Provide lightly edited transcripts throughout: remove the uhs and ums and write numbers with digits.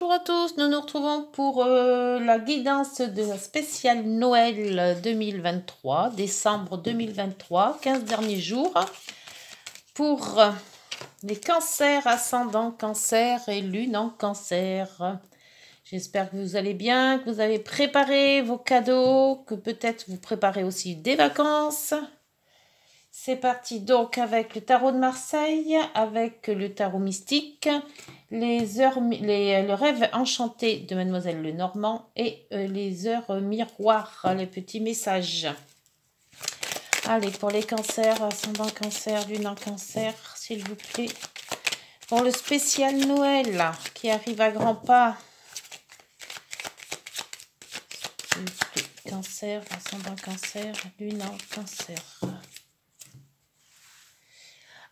Bonjour à tous, nous nous retrouvons pour la guidance de la spéciale Noël 2023, décembre 2023, 15 derniers jours, pour les cancers, ascendant cancer et lune en cancer. J'espère que vous allez bien, que vous avez préparé vos cadeaux, que peut-être vous préparez aussi des vacances. C'est parti donc avec le tarot de Marseille, avec le tarot mystique, le rêve enchanté de Mademoiselle Lenormand et les heures miroirs, les petits messages. Allez, pour les cancers, ascendant cancer, lune en cancer, s'il vous plaît. Pour le spécial Noël qui arrive à grands pas. Cancer, ascendant cancer, lune en cancer.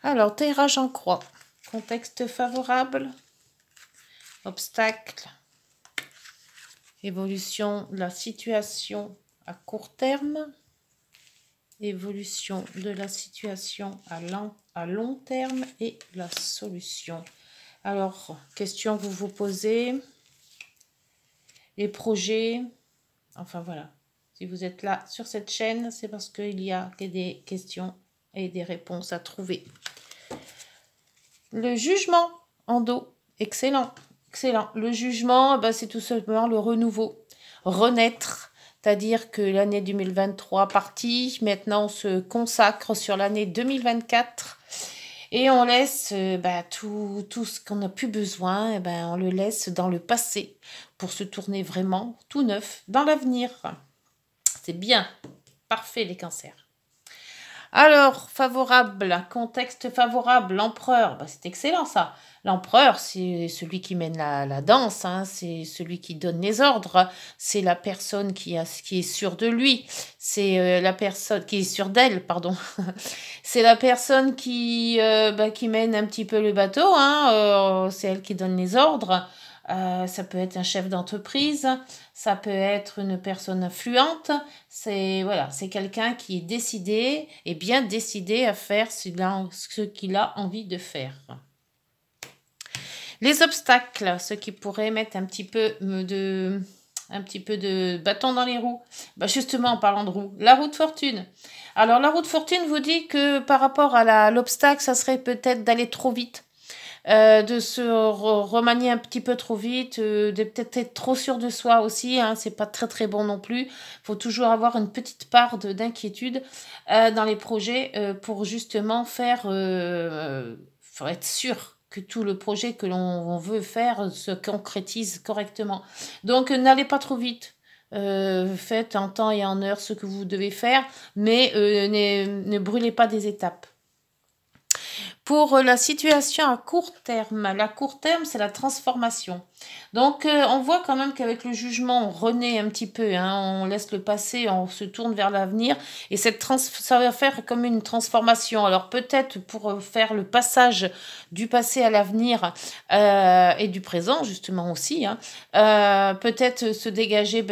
Alors, tirage en croix. Contexte favorable. Obstacle. Évolution de la situation à court terme. Évolution de la situation à long terme et la solution. Alors, question que vous vous posez. Les projets. Enfin, voilà. Si vous êtes là sur cette chaîne, c'est parce qu'il y a des questions et des réponses à trouver. Le jugement en dos, excellent, excellent. Le jugement, c'est tout simplement le renouveau, renaître, c'est-à-dire que l'année 2023 partie, maintenant on se consacre sur l'année 2024 et on laisse tout ce qu'on n'a plus besoin, on le laisse dans le passé pour se tourner vraiment tout neuf dans l'avenir. C'est bien, parfait les cancers. Alors, favorable, contexte favorable, l'empereur, c'est excellent ça. L'empereur, c'est celui qui mène la danse, hein, c'est celui qui donne les ordres, c'est la personne qui est sûre de lui, c'est la personne qui est sûre d'elle, pardon. C'est la personne qui mène un petit peu le bateau, hein, c'est elle qui donne les ordres. Ça peut être un chef d'entreprise, ça peut être une personne influente, c'est quelqu'un qui est décidé et bien décidé à faire ce qu'il a envie de faire. Les obstacles, ce qui pourrait mettre un petit peu de bâton dans les roues. Justement, en parlant de roues, la roue de fortune. Alors, la roue de fortune vous dit que par rapport à l'obstacle, ça serait peut-être d'aller trop vite. De se remanier un petit peu trop vite, de peut-être être trop sûr de soi aussi, hein, c'est pas très très bon non plus. Faut toujours avoir une petite part d'inquiétude dans les projets pour justement faut être sûr que tout le projet que l'on veut faire se concrétise correctement. Donc n'allez pas trop vite. Faites en temps et en heure ce que vous devez faire, mais ne brûlez pas des étapes. Pour la situation à court terme, la court terme, c'est la transformation. Donc, on voit quand même qu'avec le jugement, on renaît un petit peu, hein, on laisse le passé, on se tourne vers l'avenir, et ça va faire comme une transformation. Alors, peut-être pour faire le passage du passé à l'avenir et du présent, justement aussi, hein, peut-être se dégager,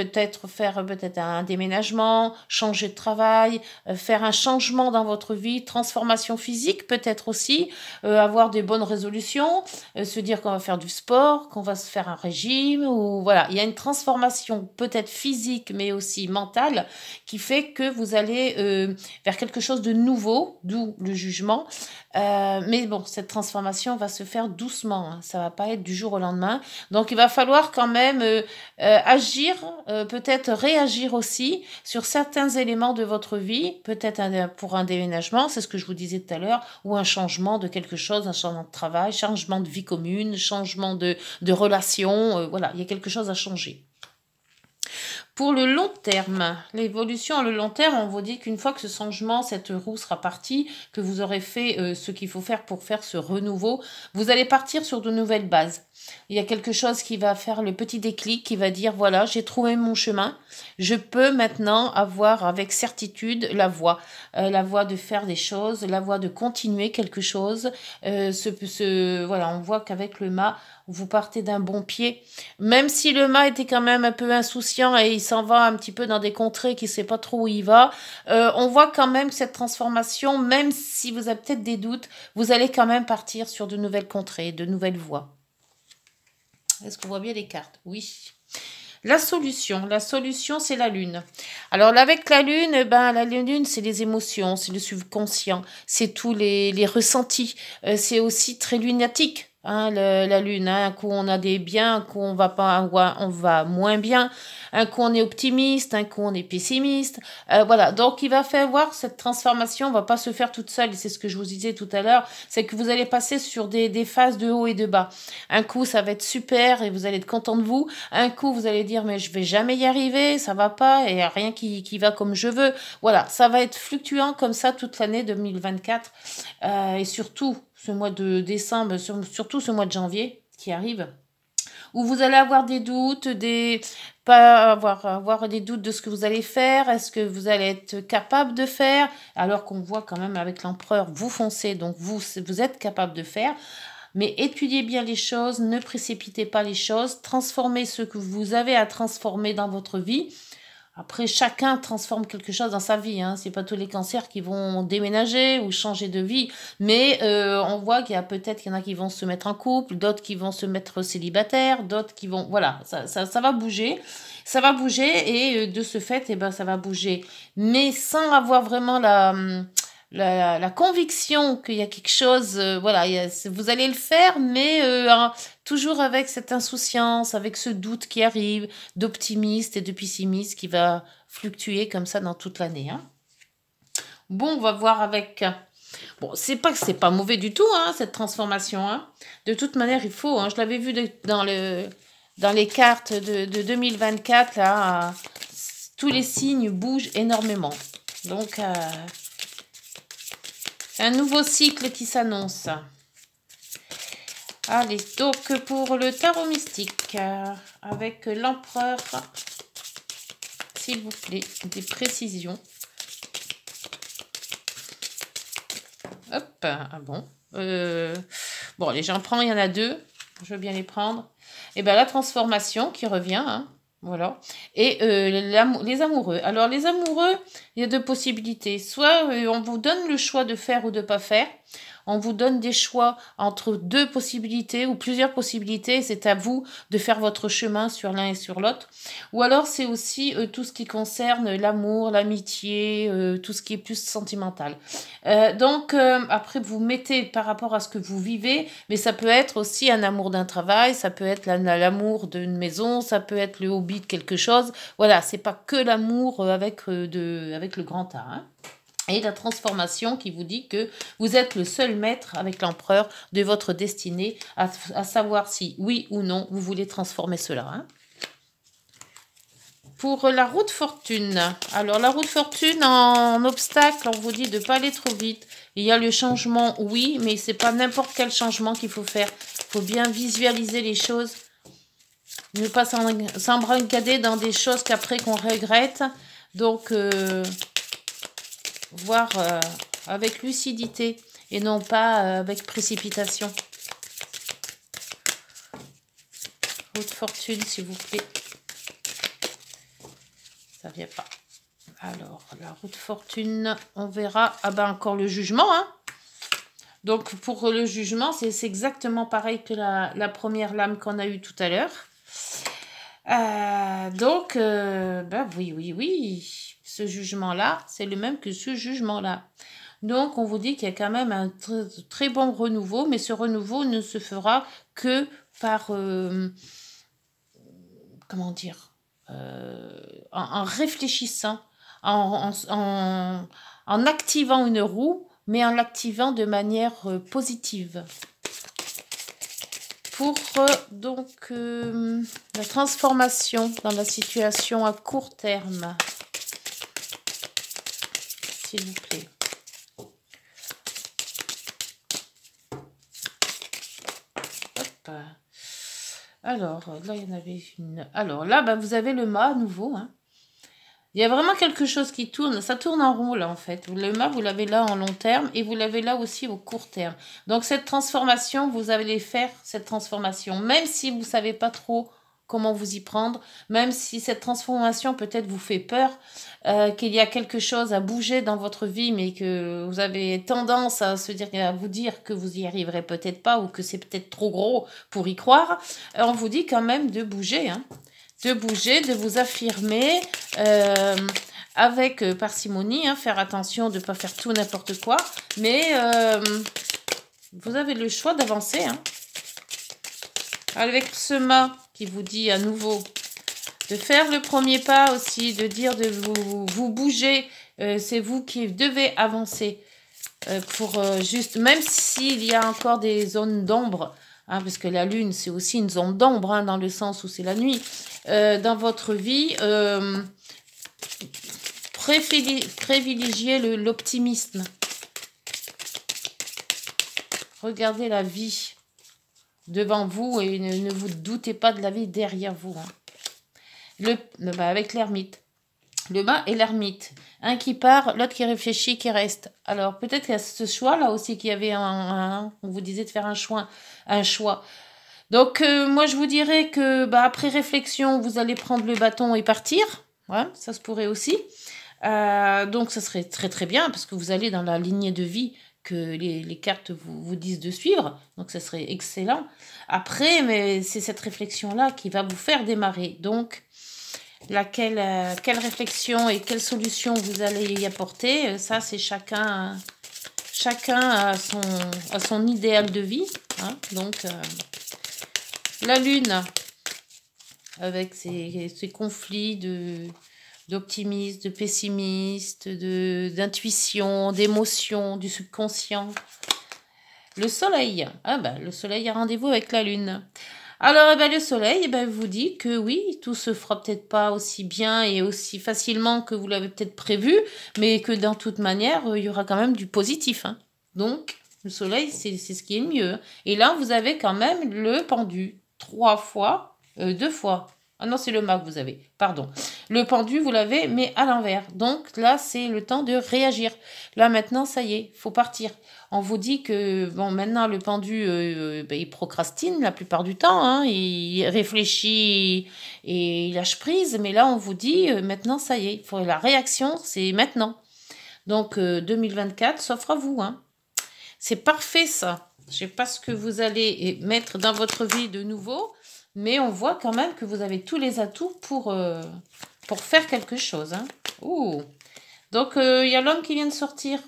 faire un déménagement, changer de travail, faire un changement dans votre vie, transformation physique peut-être aussi, avoir des bonnes résolutions, se dire qu'on va faire du sport, qu'on va se faire un régime, ou voilà, il y a une transformation peut-être physique mais aussi mentale qui fait que vous allez vers quelque chose de nouveau, d'où le jugement. Mais bon, cette transformation va se faire doucement, hein, ça va pas être du jour au lendemain. Donc il va falloir quand même agir, peut-être réagir aussi sur certains éléments de votre vie, peut-être pour un déménagement, c'est ce que je vous disais tout à l'heure, ou un changement de quelque chose, un changement de travail, changement de vie commune, changement de relation, voilà, il y a quelque chose à changer. Pour le long terme, l'évolution à le long terme, on vous dit qu'une fois que ce changement, cette roue sera partie, que vous aurez fait ce qu'il faut faire pour faire ce renouveau, vous allez partir sur de nouvelles bases. Il y a quelque chose qui va faire le petit déclic, qui va dire, voilà, j'ai trouvé mon chemin, je peux maintenant avoir avec certitude la voie de faire des choses, la voie de continuer quelque chose. Voilà, on voit qu'avec le mât, vous partez d'un bon pied. Même si le mât était quand même un peu insouciant et il s'en va un petit peu dans des contrées qui ne sait pas trop où il va, on voit quand même que cette transformation, même si vous avez peut-être des doutes, vous allez quand même partir sur de nouvelles contrées, de nouvelles voies. Est-ce qu'on voit bien les cartes? Oui. La solution, c'est la lune. Alors là, avec la lune, ben la lune, c'est les émotions, c'est le subconscient, c'est tous les ressentis. C'est aussi très lunatique. Hein, la lune, hein. Un coup on a des biens, un coup on va pas, on va moins bien, un coup on est optimiste, un coup on est pessimiste. Voilà, donc il va faire voir cette transformation, va pas se faire toute seule. Et c'est ce que je vous disais tout à l'heure, c'est que vous allez passer sur des phases de haut et de bas. Un coup ça va être super et vous allez être content de vous. Un coup vous allez dire mais je vais jamais y arriver, ça va pas et y a rien qui va comme je veux. Voilà, ça va être fluctuant comme ça toute l'année 2024 et surtout ce mois de décembre, surtout ce mois de janvier qui arrive, où vous allez avoir des doutes, pas avoir des doutes de ce que vous allez faire, est-ce que vous allez être capable de faire, alors qu'on voit quand même avec l'empereur, vous foncez, donc vous êtes capable de faire. Mais étudiez bien les choses, ne précipitez pas les choses, transformez ce que vous avez à transformer dans votre vie. Après, chacun transforme quelque chose dans sa vie. Hein. Ce n'est pas tous les cancers qui vont déménager ou changer de vie. Mais on voit qu'il y a peut-être qu'il y en a qui vont se mettre en couple, d'autres qui vont se mettre célibataires, d'autres qui vont... Voilà, ça va bouger. Ça va bouger et de ce fait, eh ben, ça va bouger. Mais sans avoir vraiment la conviction qu'il y a quelque chose, voilà, vous allez le faire, mais toujours avec cette insouciance, avec ce doute qui arrive, d'optimiste et de pessimiste qui va fluctuer comme ça dans toute l'année. Hein. Bon, on va voir avec... Bon, c'est pas que c'est pas mauvais du tout, hein, cette transformation. Hein. De toute manière, il faut... Hein, je l'avais vu dans les cartes de 2024, là, tous les signes bougent énormément. Donc... un nouveau cycle qui s'annonce. Allez, donc pour le tarot mystique, avec l'empereur, s'il vous plaît, des précisions. Hop, ah bon. Bon, allez, j'en prends, il y en a deux. Je veux bien les prendre. Et bien, la transformation qui revient, hein. Voilà. Et les amoureux. Alors, les amoureux, il y a deux possibilités. Soit on vous donne le choix de faire ou de ne pas faire. On vous donne des choix entre deux possibilités ou plusieurs possibilités. C'est à vous de faire votre chemin sur l'un et sur l'autre. Ou alors, c'est aussi tout ce qui concerne l'amour, l'amitié, tout ce qui est plus sentimental. Donc, après, vous mettez par rapport à ce que vous vivez, mais ça peut être aussi un amour d'un travail, ça peut être l'amour d'une maison, ça peut être le hobby de quelque chose. Voilà, c'est pas que l'amour avec le grand A. Hein. Et la transformation qui vous dit que vous êtes le seul maître avec l'empereur de votre destinée, à savoir si oui ou non vous voulez transformer cela. Hein. Pour la roue de fortune, alors la roue de fortune en obstacle, on vous dit de ne pas aller trop vite. Il y a le changement, oui, mais c'est pas n'importe quel changement qu'il faut faire. Il faut bien visualiser les choses, ne pas s'embrigader dans des choses qu'après qu'on regrette. Donc, voir avec lucidité et non pas avec précipitation. Roue de fortune, s'il vous plaît. Ça vient pas. Alors, la roue de fortune, on verra. Ah ben, encore le jugement, hein. Donc, pour le jugement, c'est exactement pareil que la première lame qu'on a eue tout à l'heure. Donc, ben oui. Ce jugement-là, c'est le même que ce jugement-là. Donc, on vous dit qu'il y a quand même un très bon renouveau, mais ce renouveau ne se fera que par... comment dire en réfléchissant, en activant une roue, mais en l'activant de manière positive. Pour donc la transformation dans la situation à court terme, s'il vous plaît. Hop. Alors, là, il y en avait une. Alors, là, ben, vous avez le mât à nouveau. Hein. Il y a vraiment quelque chose qui tourne. Ça tourne en rond, là, en fait. Le mât, vous l'avez là en long terme et vous l'avez là aussi au court terme. Donc, cette transformation, vous allez faire cette transformation. Même si vous ne savez pas trop comment vous y prendre, même si cette transformation peut-être vous fait peur, qu'il y a quelque chose à bouger dans votre vie, mais que vous avez tendance à vous dire que vous y arriverez peut-être pas ou que c'est peut-être trop gros pour y croire, on vous dit quand même de bouger, hein, de bouger, de vous affirmer avec parcimonie, hein, faire attention de ne pas faire tout n'importe quoi, mais vous avez le choix d'avancer, hein. Avec ce mât qui vous dit à nouveau de faire le premier pas aussi, de dire de vous bouger, c'est vous qui devez avancer pour juste, même s'il y a encore des zones d'ombre, hein, parce que la lune c'est aussi une zone d'ombre, hein, dans le sens où c'est la nuit, dans votre vie, privilégiez l'optimisme. Regardez la vie devant vous et ne vous doutez pas de la vie derrière vous, hein. Avec l'ermite. Le mât et l'ermite. Un qui part, l'autre qui réfléchit, qui reste. Alors, peut-être qu'il y a ce choix-là aussi, qu'il y avait on vous disait de faire un choix. Donc, moi, je vous dirais que, après réflexion, vous allez prendre le bâton et partir. Ouais, ça se pourrait aussi. Donc, ça serait très, très bien, parce que vous allez dans la lignée de vie que les cartes vous disent de suivre. Donc, ça serait excellent. Après, mais c'est cette réflexion-là qui va vous faire démarrer. Donc, quelle réflexion et quelle solution vous allez y apporter, ça, c'est chacun a son idéal de vie, hein. Donc, la lune, avec ses conflits d'optimisme, de pessimiste, d'intuition, d'émotion, du subconscient. Le soleil, le soleil a rendez-vous avec la lune. Alors, le soleil vous dit que oui, tout se fera peut-être pas aussi bien et aussi facilement que vous l'avez peut-être prévu, mais que dans toute manière, il y aura quand même du positif, hein. Donc, le soleil, c'est ce qui est le mieux. Et là, vous avez quand même le pendu. 3 fois, 2 fois. Ah non, c'est le mât que vous avez, pardon. Le pendu, vous l'avez, mais à l'envers. Donc là, c'est le temps de réagir. Là, maintenant, ça y est, il faut partir. On vous dit que, maintenant, le pendu, il procrastine la plupart du temps, hein. Il réfléchit et il lâche prise. Mais là, on vous dit, maintenant, ça y est, la réaction, c'est maintenant. Donc, 2024 s'offre à vous, hein. C'est parfait, ça. Je ne sais pas ce que vous allez mettre dans votre vie de nouveau, mais on voit quand même que vous avez tous les atouts pour faire quelque chose, hein. Ouh. Donc, il y a l'homme qui vient de sortir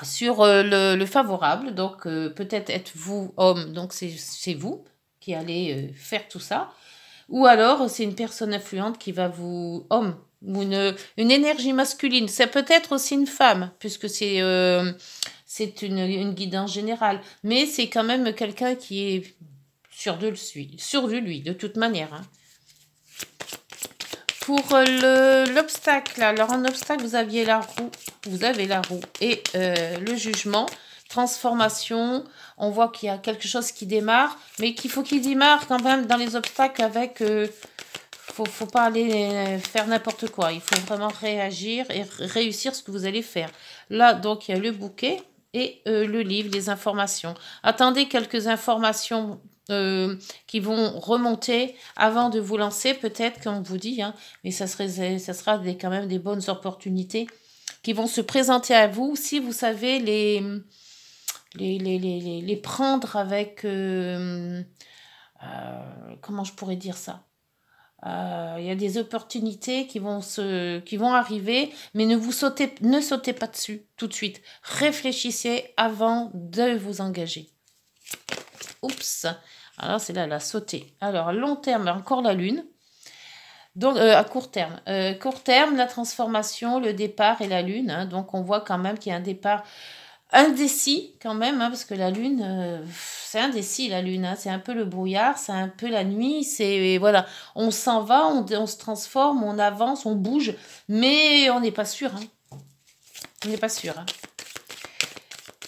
sur le favorable. Donc, peut-être êtes-vous homme, donc c'est vous qui allez faire tout ça. Ou alors, c'est une personne influente qui va homme, ou une énergie masculine. C'est peut-être aussi une femme, puisque c'est une guidance générale. Mais c'est quand même quelqu'un qui est sûr de lui, de toute manière, hein. Pour l'obstacle, alors en obstacle, vous avez la roue et le jugement, transformation. On voit qu'il y a quelque chose qui démarre, mais qu'il faut qu'il démarre quand même dans les obstacles avec... faut pas aller faire n'importe quoi. Il faut vraiment réagir et réussir ce que vous allez faire. Là, donc, il y a le bouquet et le livre, les informations. Attendez quelques informations qui vont remonter avant de vous lancer, peut-être, comme on vous dit, hein, mais ça sera quand même des bonnes opportunités qui vont se présenter à vous si vous savez les prendre avec... comment je pourrais dire ça? Il y a des opportunités qui vont arriver, mais ne sautez pas dessus tout de suite. Réfléchissez avant de vous engager. Oups. Alors, c'est là, la sauter. Alors, à long terme, encore la lune. Donc, à court terme. Court terme, la transformation, le départ et la lune, hein. Donc, on voit quand même qu'il y a un départ indécis quand même, hein, parce que la lune, c'est indécis la lune, hein. C'est un peu le brouillard, c'est un peu la nuit, voilà, on s'en va, on se transforme, on avance, on bouge, mais on n'est pas sûr, hein. On n'est pas sûr, hein.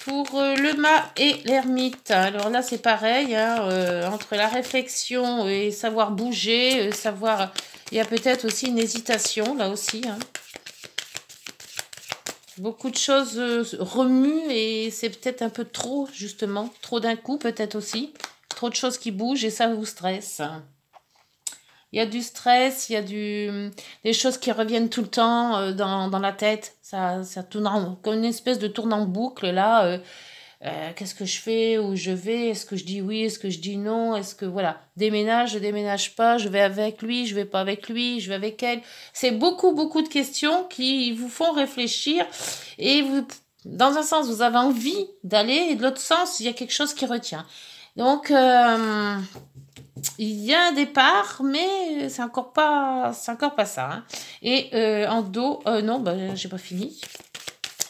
Pour le mât et l'ermite, alors là c'est pareil, hein, entre la réflexion et savoir bouger, il y a peut-être aussi une hésitation là aussi, hein. Beaucoup de choses remuent et c'est peut-être un peu trop, justement. Trop d'un coup, peut-être aussi. Trop de choses qui bougent et ça vous stresse. il y a du stress, il y a des choses qui reviennent tout le temps dans la tête. Ça tourne comme une espèce de tourne en boucle là. Qu'est-ce que je fais, où je vais, est-ce que je dis oui, est-ce que je dis non, est-ce que voilà, déménage, je déménage pas, je vais avec lui, je vais pas avec lui, je vais avec elle. C'est beaucoup de questions qui vous font réfléchir et vous, dans un sens, vous avez envie d'aller et de l'autre sens, il y a quelque chose qui retient. Donc, il y a un départ, mais c'est encore pas ça. Hein. Et en dos, non, j'ai pas fini.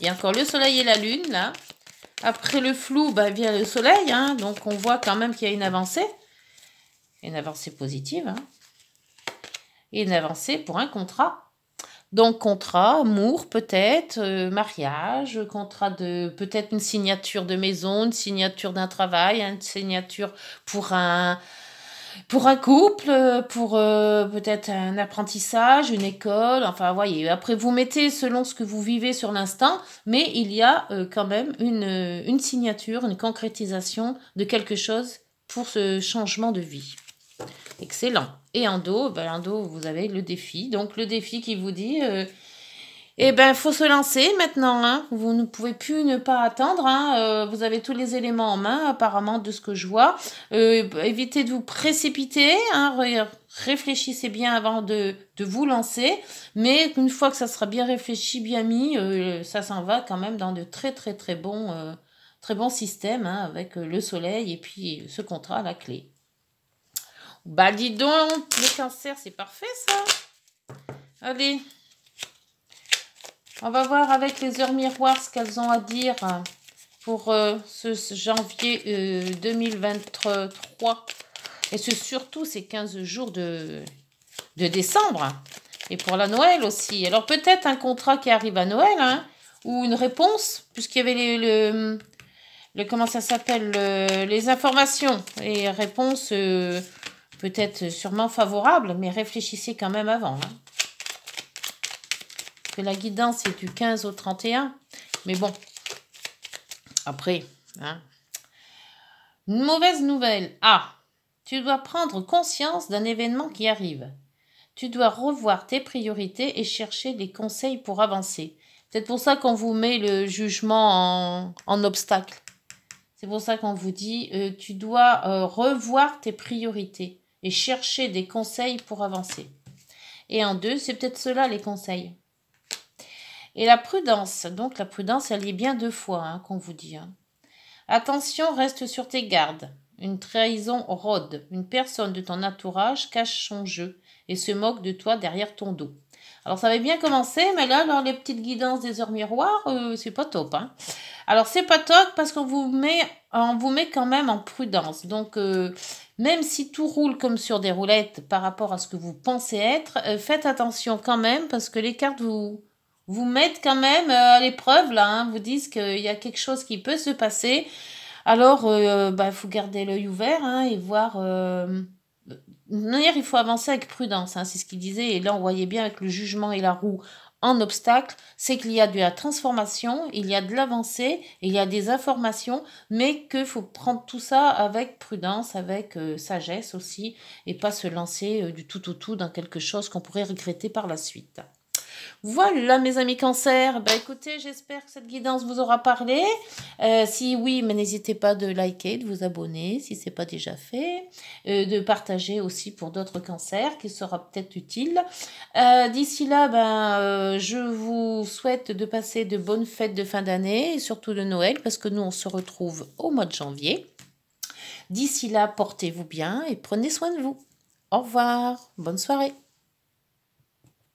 Il y a encore le soleil et la lune là. Après le flou, vient le soleil, hein, donc on voit quand même qu'il y a une avancée positive, hein, et une avancée pour un contrat. Donc contrat, amour peut-être, mariage, contrat de peut-être une signature de maison, une signature d'un travail, une signature pour un couple, pour peut-être un apprentissage, une école, enfin voyez, après vous mettez selon ce que vous vivez sur l'instant, mais il y a quand même une signature, une concrétisation de quelque chose pour ce changement de vie. Excellent. Et en dos, vous avez le défi. Donc le défi qui vous dit... faut se lancer maintenant. Hein. Vous ne pouvez plus ne pas attendre. Hein. Vous avez tous les éléments en main, apparemment, de ce que je vois. Évitez de vous précipiter. Hein. Réfléchissez bien avant de vous lancer. Mais une fois que ça sera bien réfléchi, bien mis, ça s'en va quand même dans de très bons systèmes, hein, avec le soleil et puis ce contrat à la clé. Dis donc, le cancer, c'est parfait ça. Allez. On va voir avec les heures miroirs ce qu'elles ont à dire pour ce janvier 2023. Et surtout ces 15 jours de décembre. Et pour la Noël aussi. Alors peut-être un contrat qui arrive à Noël, hein, ou une réponse, puisqu'il y avait comment ça s'appelle, les informations et réponses peut-être sûrement favorables, mais réfléchissez quand même avant. Hein. Que la guidance est du 15 au 31. Mais bon, après, hein. Une mauvaise nouvelle. Tu dois prendre conscience d'un événement qui arrive. Tu dois revoir tes priorités et chercher des conseils pour avancer. C'est pour ça qu'on vous met le jugement en obstacle. C'est pour ça qu'on vous dit, tu dois revoir tes priorités et chercher des conseils pour avancer. Et en 2, c'est peut-être cela les conseils. Et la prudence, donc la prudence, elle y est bien 2 fois, hein, qu'on vous dit. Hein. Attention, reste sur tes gardes. Une trahison rôde. Une personne de ton entourage cache son jeu et se moque de toi derrière ton dos. Alors ça avait bien commencé, mais là, dans les petites guidances des heures miroirs, c'est pas top. Hein. Alors c'est pas top parce qu'on vous met quand même en prudence. Donc même si tout roule comme sur des roulettes par rapport à ce que vous pensez être, faites attention quand même parce que les cartes vous mettent quand même à l'épreuve là. Hein, vous disent qu'il y a quelque chose qui peut se passer. Alors faut garder l'œil ouvert, hein, et voir. Il faut avancer avec prudence, hein, c'est ce qu'il disait. Et là, on voyait bien avec le jugement et la roue en obstacle, c'est qu'il y a de la transformation, il y a de l'avancée, il y a des informations, mais qu'il faut prendre tout ça avec prudence, avec sagesse aussi, et pas se lancer du tout au tout dans quelque chose qu'on pourrait regretter par la suite. Voilà mes amis cancer, écoutez, j'espère que cette guidance vous aura parlé. Si oui, mais n'hésitez pas de liker, de vous abonner si ce n'est pas déjà fait, de partager aussi pour d'autres cancers qui sera peut-être utile. D'ici là, je vous souhaite de passer de bonnes fêtes de fin d'année et surtout de Noël parce que nous on se retrouve au mois de janvier. D'ici là, portez-vous bien et prenez soin de vous. Au revoir, bonne soirée.